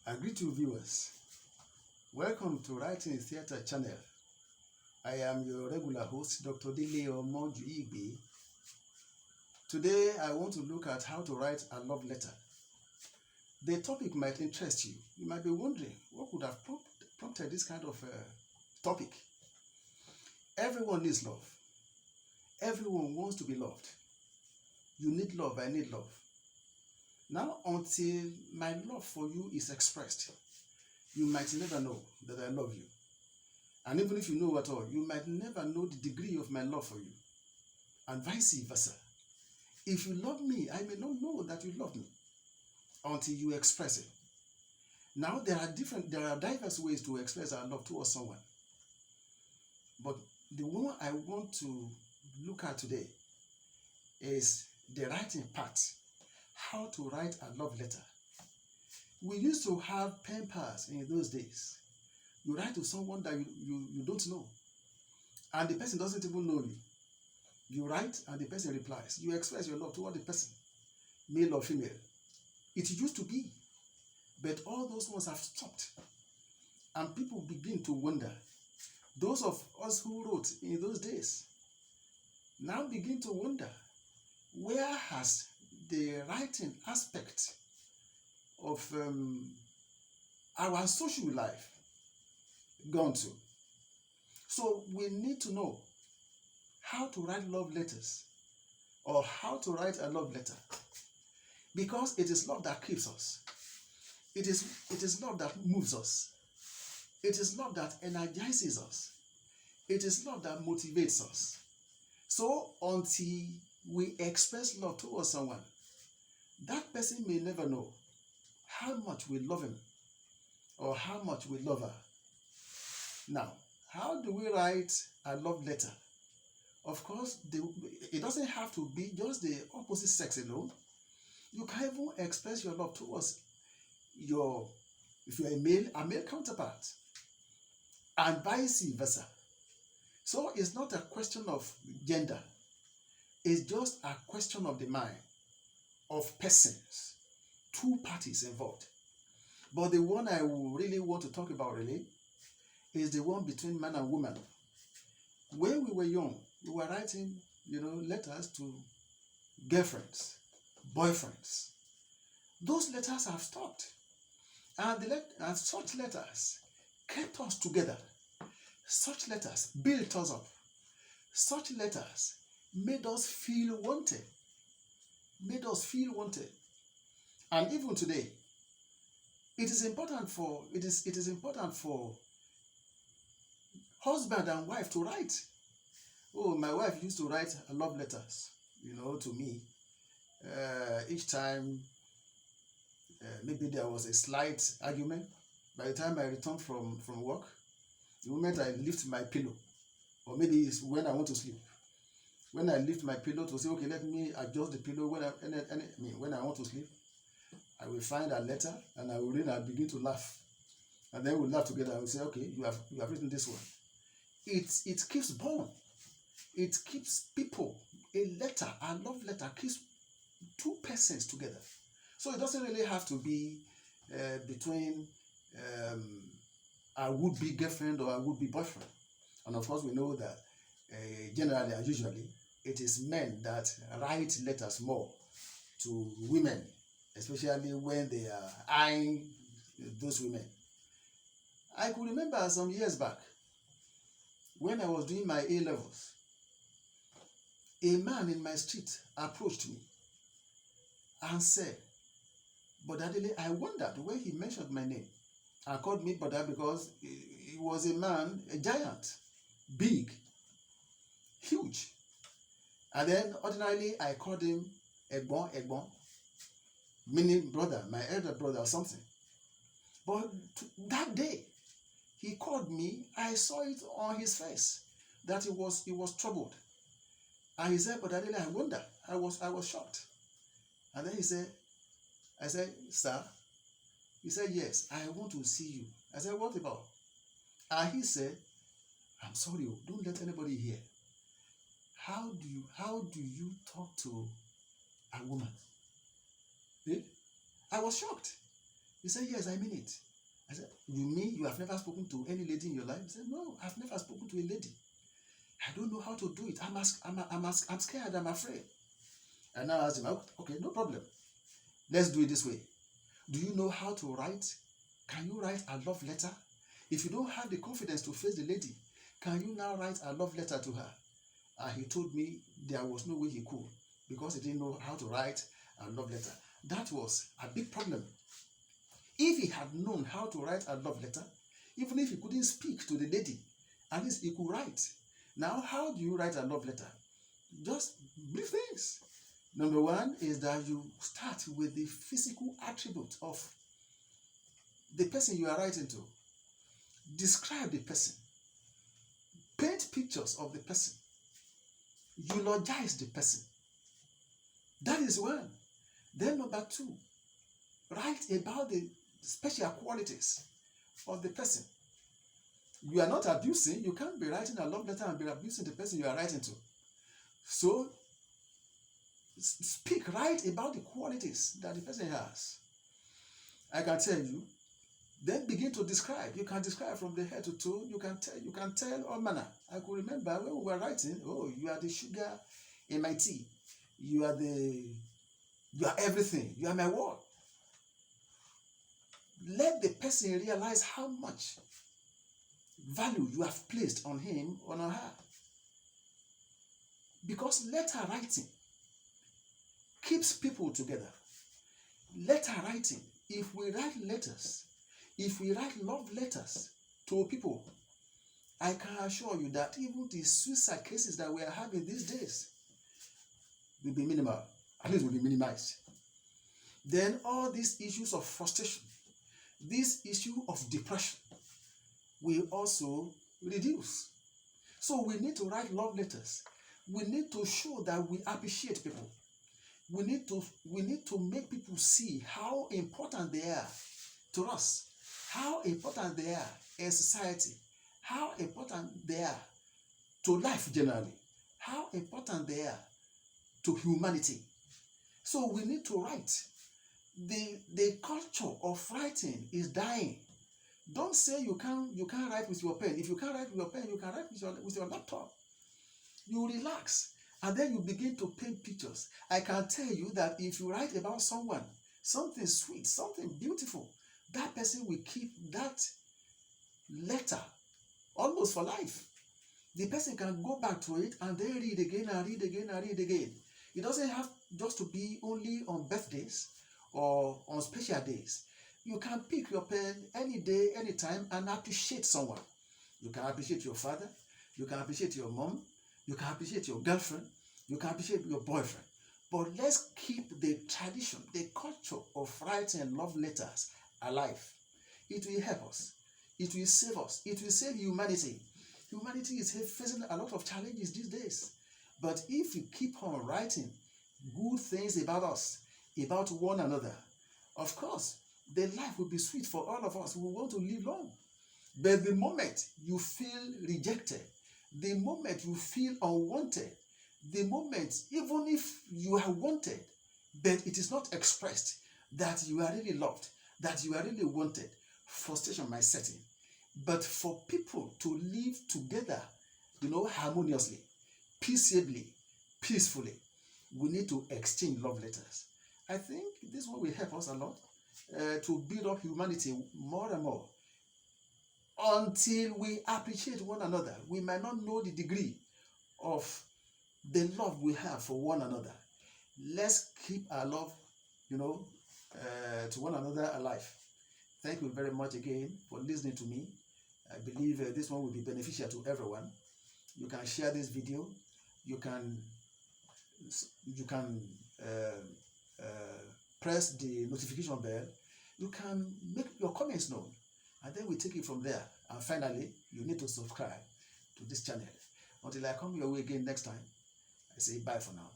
I greet you viewers. Welcome to Writing Theatre channel. I am your regular host, Dr. Dile Omojuigbe. Today I want to look at how to write a love letter. The topic might interest you. You might be wondering what could have prompted this kind of topic. Everyone needs love. Everyone wants to be loved. You need love, I need love. Now, until my love for you is expressed, you might never know that I love you. And even if you know at all, you might never know the degree of my love for you. And vice versa. If you love me, I may not know that you love me until you express it. Now, there are diverse ways to express our love towards someone. But the one I want to look at today is the writing part. How to write a love letter. We used to have pen pals in those days. You write to someone that you don't know, and the person doesn't even know you. You write and the person replies. You express your love toward the person, male or female. It used to be, but all those ones have stopped. And people begin to wonder. Those of us who wrote in those days now begin to wonder, where has the writing aspect of our social life gone to? So we need to know how to write love letters, or how to write a love letter, because it is love that keeps us. It is love that moves us. It is love that energizes us. It is love that motivates us. So until we express love towards someone, that person may never know how much we love him or how much we love her. Now, how do we write a love letter? Of course, it doesn't have to be just the opposite sex alone. You can even express your love towards if you're a male counterpart, and vice versa. So it's not a question of gender. It's just a question of the mind, of persons, two parties involved. But the one I really want to talk about is the one between man and woman. When we were young, we were writing, letters to girlfriends, boyfriends. Those letters have stopped. And such letters kept us together. Such letters built us up. Such letters made us feel wanted. And even today, it is important for husband and wife to write. Oh, my wife used to write love letters, to me. Each time, maybe there was a slight argument. By the time I returned from work, the moment I lift my pillow, or maybe it's when I want to sleep. When I lift my pillow to say, okay, let me adjust the pillow when I want to sleep, I will find a letter and I will read and I'll begin to laugh. And then we'll laugh together and we'll say, okay, you have written this one. It keeps bond. It keeps people. A love letter keeps two persons together. So it doesn't really have to be between a would-be girlfriend or a would-be boyfriend. And of course, we know that generally and usually, it is men that write letters more to women, especially when they are eyeing those women. I could remember some years back, when I was doing my A-levels, a man in my street approached me and said, "Brother Dele," I wondered when he mentioned my name and called me brother because he was a man, a giant, big, huge. And then ordinarily I called him Egbon, meaning brother, my elder brother or something. But that day he called me, I saw it on his face that he was troubled. And he said, "Brother Dele, I wonder." I was shocked. And then I said, "Sir?" He said, "Yes, I want to see you." I said, "What about?" And he said, "I'm sorry, don't let anybody hear. How do you talk to a woman?" I was shocked. He said, yes, I mean it. I said, you mean you have never spoken to any lady in your life? He said, no, I've never spoken to a lady. I don't know how to do it. I'm scared. I'm afraid. And I asked him, okay, no problem. Let's do it this way. Do you know how to write? Can you write a love letter? If you don't have the confidence to face the lady, can you now write a love letter to her? And he told me there was no way he could, because he didn't know how to write a love letter. That was a big problem. If he had known how to write a love letter, even if he couldn't speak to the lady, at least he could write. Now, how do you write a love letter? Just brief things. Number one is that you start with the physical attribute of the person you are writing to. Describe the person. Paint pictures of the person. Eulogize the person. That is one. Then number two, write about the special qualities of the person. You are not abusing. You can't be writing a love letter and be abusing the person you are writing to. So, speak, write about the qualities that the person has. I can tell you. Then begin to describe. You can describe from the head to toe. You can tell all manner. I could remember when we were writing, oh, you are the sugar in my tea. You are everything. You are my world. Let the person realize how much value you have placed on him or on her. Because letter writing keeps people together. Letter writing, if we write letters, if we write love letters to people, I can assure you that even the suicide cases that we are having these days will be minimal, at least will be minimized. Then all these issues of frustration, this issue of depression will also reduce. So we need to write love letters. We need to show that we appreciate people. We need to make people see how important they are to us, how important they are in society, how important they are to life generally, how important they are to humanity. So we need to write. The culture of writing is dying. Don't say you can't write with your pen. If you can't write with your pen, you can write with your laptop. You relax, and then you begin to paint pictures. I can tell you that if you write about someone, something sweet, something beautiful, that person will keep that letter almost for life. The person can go back to it and then read again and read again and read again. It doesn't have just to be only on birthdays or on special days. You can pick your pen any day, any time, and appreciate someone. You can appreciate your father. You can appreciate your mom. You can appreciate your girlfriend. You can appreciate your boyfriend. But let's keep the tradition, the culture of writing love letters alive. It will help us. It will save us. It will save humanity. Humanity is facing a lot of challenges these days. But if we keep on writing good things about us, about one another, of course, the life will be sweet for all of us. We want to live long. But the moment you feel rejected, the moment you feel unwanted, the moment, even if you are wanted, but it is not expressed that you are really loved, that you are really wanted, frustration might set in. But for people to live together, harmoniously, peaceably, peacefully, we need to exchange love letters. I think this one will help us a lot to build up humanity more and more. Until we appreciate one another, we might not know the degree of the love we have for one another. Let's keep our love, to one another alive. Thank you very much again for listening to me. I believe this one will be beneficial to everyone. You can share this video. You can press the notification bell. You can make your comments known, and then we take it from there. And finally, you need to subscribe to this channel. Until I come your way again next time, I say bye for now.